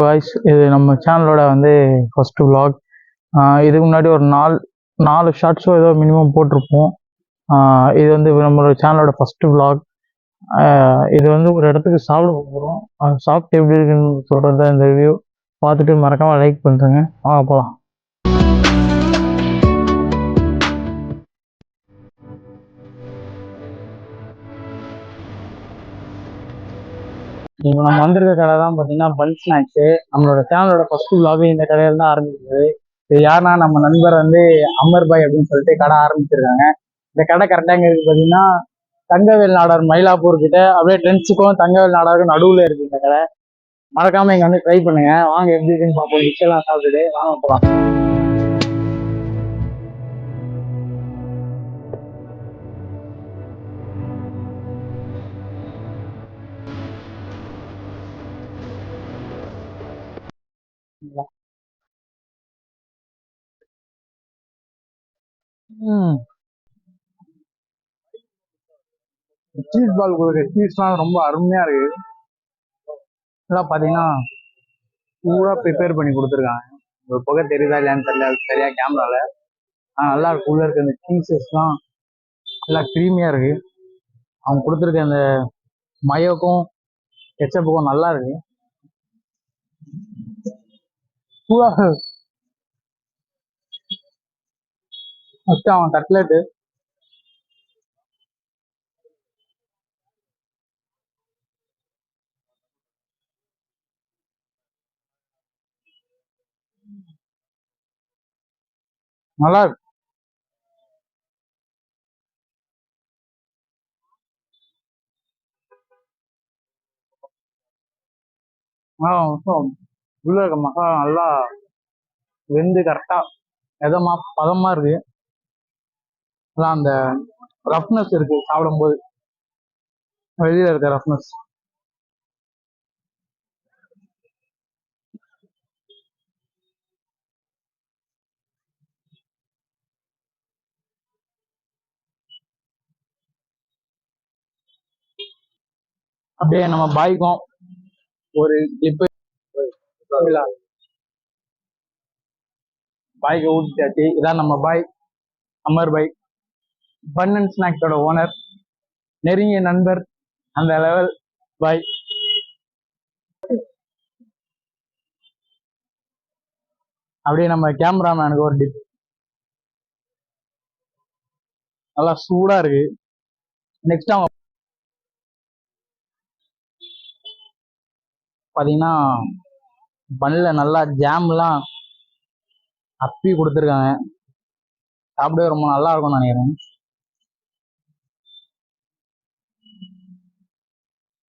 Voice இது நம்ம சேனலோட வந்து ஃபஸ்ட்டு vlog. இதுக்கு முன்னாடி ஒரு நாலு ஷார்ட்ஸோ ஏதோ மினிமம் போட்டிருப்போம். இது வந்து நம்மளோட சேனலோட ஃபஸ்ட்டு vlog. இது வந்து ஒரு இடத்துக்கு சாப்பிட போகிறோம். சாப்பிட்டு எப்படி இருக்குன்னு சொல்கிறது தான் இந்த ரிவ்யூ. பார்த்துட்டு மறக்காமல் லைக் பண்ணுறேங்க. வாங்க போகலாம். இப்போ நம்ம வந்திருக்க கடை தான் பார்த்தீங்கன்னா பன் ஸ்நாக்ஸு. நம்மளோட சேனலோட ஃபஸ்ட்டு vlog இந்த கடையில் தான் ஆரம்பிக்குது. இது யாருன்னா நம்ம நண்பர் வந்து அமர் பாய் அப்படின்னு சொல்லிட்டு கடை ஆரம்பிச்சிருக்காங்க. இந்த கடை கரெக்டாக எங்கே இருக்குது பார்த்தீங்கன்னா தங்கவேல் நாடார் மயிலாப்பூர் கிட்ட அப்படியே ட்ரெண்ட்ஸுக்கும் தங்கவேல் நாடாருக்கும் நடுவில் இருக்குது இந்த கடை. மறக்காமல் இங்கே வந்து ட்ரை பண்ணுங்க. வாங்க எப்படி இருக்குன்னு பார்ப்போம். டிஷ்ஷெல்லாம் சாப்பிட்டுட்டு வாங்க போகலாம். சீஸ் பால் கொடுக்குற சீஸ்லாம் ரொம்ப அருமையாக இருக்குது. இதெல்லாம் பார்த்தீங்கன்னா பூரா ப்ரிப்பேர் பண்ணி கொடுத்துருக்காங்க. ஒரு புகை தெரியுதா இல்லையான்னு தெரியல, அது சரியாக கேமராவில். நல்லா இருக்கு. உள்ள இருக்க அந்த சீஸஸ்லாம் நல்லா க்ரீமியாக இருக்கு. அவங்க கொடுத்துருக்க அந்த மயோக்கும் கெச்சப்புக்கும் நல்லா இருக்கு. பூரா ஃபஸ்ட்டு அவன் கட்லெட்டு நல்லா இருக்கு. உள்ள இருக்க மசாலா நல்லா வெந்து கரெக்டாக எதமா பதமாக இருக்கு. அதான் அந்த ரஃப்னஸ் இருக்கு சாப்பிடும்போது, வெளியில இருக்க ரஃப்னஸ். அப்படியே நம்ம பாய்க்கும் ஒரு கிளிப்பு பாய்க்கு ஊட்டியாச்சு. இதான் நம்ம பாய் அமர் பாய், பன் அண்ட் ஸ்நாக்ஸோட ஓனர், நெருங்கிய நண்பர், அந்த லெவல் பாய். அப்படியே நம்ம கேமராமேனுக்கு ஒரு டிப். நல்லா சூடா இருக்கு. நெக்ஸ்ட் அவங்க பார்த்தீங்கன்னா பன்ல நல்லா ஜாம்லாம் அப்பி கொடுத்துருக்காங்க. சாப்பிடவே ரொம்ப நல்லா இருக்கும்னு நினைக்கிறேன்.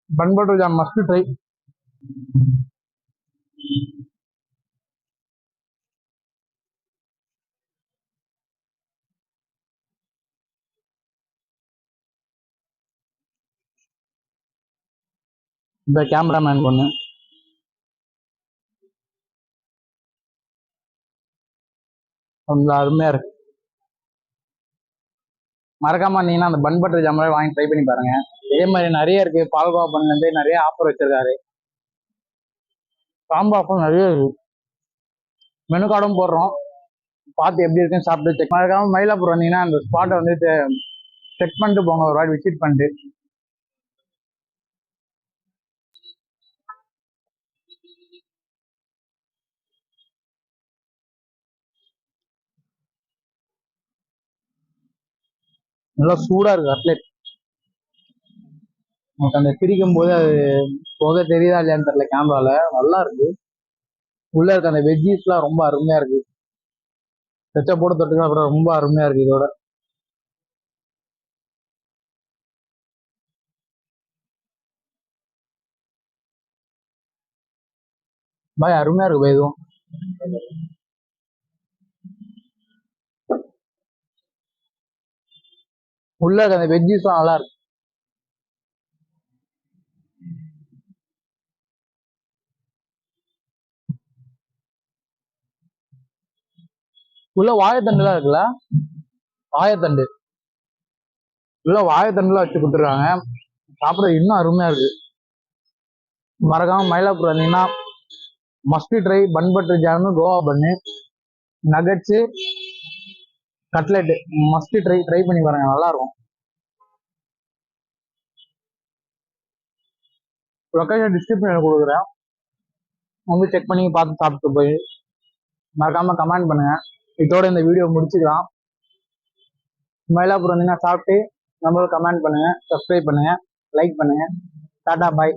Bun butter jam must try. இந்த கேமராமேன் பொண்ணு ரொம்ப அருமையா இருக்கு. மறக்காம நீங்கன்னா அந்த பன் பட்டர் ஜாம் வாங்கி ட்ரை பண்ணி பாருங்க. இதே மாதிரி நிறைய இருக்கு. பால்கோவா பண்ணு நிறைய ஆஃபர் வச்சிருக்காரு. காம்போ ஆஃபர் நிறைய இருக்கு. மெனு கார்டும் போடுறோம். பார்த்து எப்படி இருக்குன்னு சாப்பிட்டு செக். மறக்காம மயிலாப்பூர் வந்தீங்கன்னா அந்த ஸ்பாட்டை வந்து செக் பண்ணிட்டு போங்க. ஒரு வாட்டி விசிட் பண்ணிட்டு. நல்லா சூடா இருக்கு கட்லெட். உங்களுக்கு அந்த பிரிக்கும் போது அது புகை தெரியுதா இல்லையான்னு தெரியல கேமரால. நல்லா இருக்கு. உள்ள இருக்க அந்த வெஜ்ஜீஸ்லாம் ரொம்ப அருமையா இருக்கு. போட தொட்டுக்கலாம் அப்புறம் ரொம்ப அருமையா இருக்கு. இதோட பாய் அருமையா இருக்கு பாய். இதுவும் உள்ள இருக்க அந்த வெஜ்ஜீஸ்லாம் நல்லா இருக்கு. உள்ள வாழைத்தண்டுலாம் இருக்குல்ல, வாழைத்தண்டு உள்ள வாழைத்தண்டுலாம் வச்சு கொடுத்துருக்காங்க. சாப்பிட இன்னும் அருமையா இருக்கு. மறக்காம மயிலாப்பூர் வந்தீங்கன்னா must try bun butter jam, khoa bun, nuggets, cutlet must try பண்ணி பாருங்க, நல்லா இருக்கும். லொக்கேஷன் டிஸ்கிரிப்ஷனில் கொடுக்குறேன், வந்து செக் பண்ணி பார்த்து சாப்பிட்டு போய் மறக்காம கமெண்ட் பண்ணுங்க. இதோட இந்த வீடியோ முடிச்சுக்கலாம். மயிலாப்பூர் வந்தீங்கன்னா சாப்பிட்டு நம்மளுக்கு கமெண்ட் பண்ணுங்க, சப்ஸ்கிரைப் பண்ணுங்க, லைக் பண்ணுங்க. டாடா பாய்.